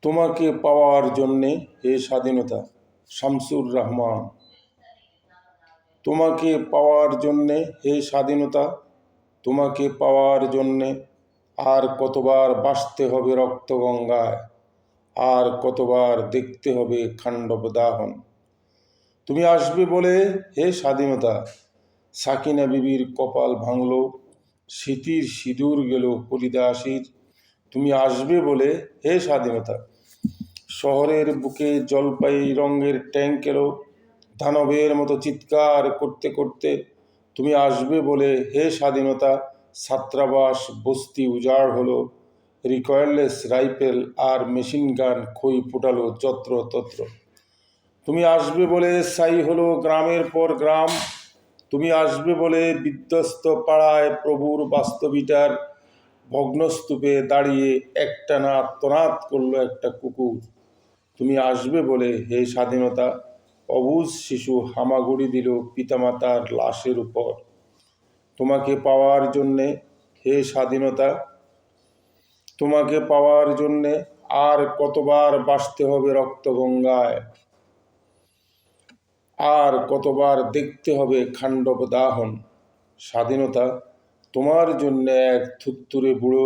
তোমাকে পাওয়ার জন্যে হে স্বাধীনতা। শামসুর রহমান। তোমাকে পাওয়ার জন্যে হে স্বাধীনতা, তোমাকে পাওয়ার জন্যে আর কতবার বাসতে হবে রক্তগঙ্গায়, আর কতবার দেখতে হবে খাণ্ডব দাহন। তুমি আসবে বলে হে স্বাধীনতা, সাকিনা বিবির কপাল ভাঙল, স্মৃতির সিঁদুর গেল পরিদাসীর। তুমি আসবে বলে হে স্বাধীনতা, শহরের বুকে জলপাই রঙের ট্যাঙ্ক এলো দানবের মতো চিৎকার করতে করতে। তুমি আসবে বলে হে স্বাধীনতা, ছাত্রাবাস বস্তি উজাড় হলো, রিকয়েললেস রাইফেল আর মেশিন গান খই ফুটালো যত্র তত্র। তুমি আসবে বলে স্থায়ী হলো গ্রামের পর গ্রাম। তুমি আসবে বলে বিধ্বস্ত পাড়ায় প্রভুর বাস্তবিটার ভগ্নস্তূপে দাঁড়িয়ে একটানা আর্তনাদ করলো একটা কুকুর। তুমি আসবে বলে হে স্বাধীনতা, অবুঝ শিশু হামাগুড়ি দিল পিতামাতার লাশের উপর। তোমাকে পাওয়ার জন্যে হে স্বাধীনতা, তোমাকে পাওয়ার জন্যে আর কতবার বাসতে হবে রক্তগঙ্গায়, আর কতবার দেখতে হবে খাণ্ডব দাহন। স্বাধীনতা, তোমার জন্য এক থুত্তুরে বুড়ো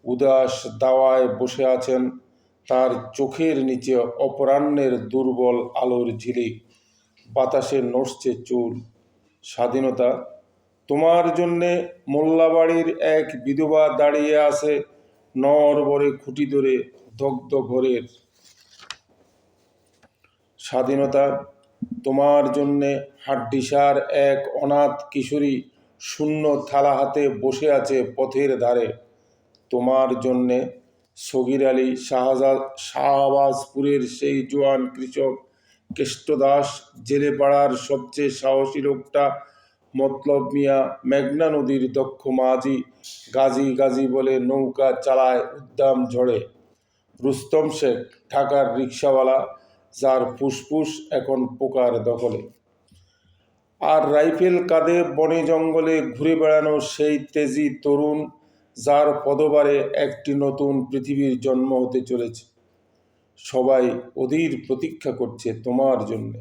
উদাস দাওয়ায় বসে আছেন, তার চোখের নিচে অপরাহ্নের দুর্বল আলোর ঝিলিক, বাতাসে নড়ছে চুল। স্বাধীনতা, তোমার জন্যে মোল্লাবাড়ির এক বিধবা দাঁড়িয়ে আছে নরবরে খুঁটি ধরে দগ্ধ ঘরের। স্বাধীনতা, তোমার জন্যে হাড্ডিসার এক অনাথ কিশোরী শূন্য থালা হাতে বসে আছে পথের ধারে। তোমার জন্যে সগির আলী শাহবাজপুরের সেই জোয়ান কৃষক কেষ্টদাস, জেলে পাড়ার সবচেয়ে সাহসী লোকটা মতলব মিয়া, মেঘনা নদীর দক্ষ মাঝি, গাজী গাজী বলে নৌকা চালায় উদ্দাম ঝড়ে, রুস্তম শেখ ঢাকার রিক্সাওয়ালা, যার ফুসফুস এখন পোকার দখলে, আর রাইফেল কাঁধে বনে জঙ্গলে ঘুরে বেড়ানো সেই তেজি তরুণ, যার পদবারে একটি নতুন পৃথিবীর জন্ম হতে চলেছে। সবাই অধীর প্রতীক্ষা করছে তোমার জন্যে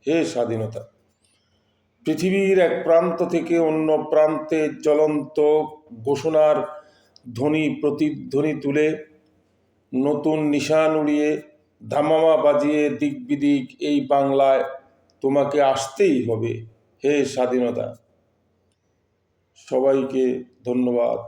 হে স্বাধীনতা। পৃথিবীর এক প্রান্ত থেকে অন্য প্রান্তে জ্বলন্ত ঘোষণার ধ্বনি প্রতিধ্বনি তুলে, নতুন নিশান উড়িয়ে, ধামামা বাজিয়ে দিক বিদিক এই বাংলায় তোমাকে আসতেই হবে হে স্বাধীনতা। সবাইকে ধন্যবাদ।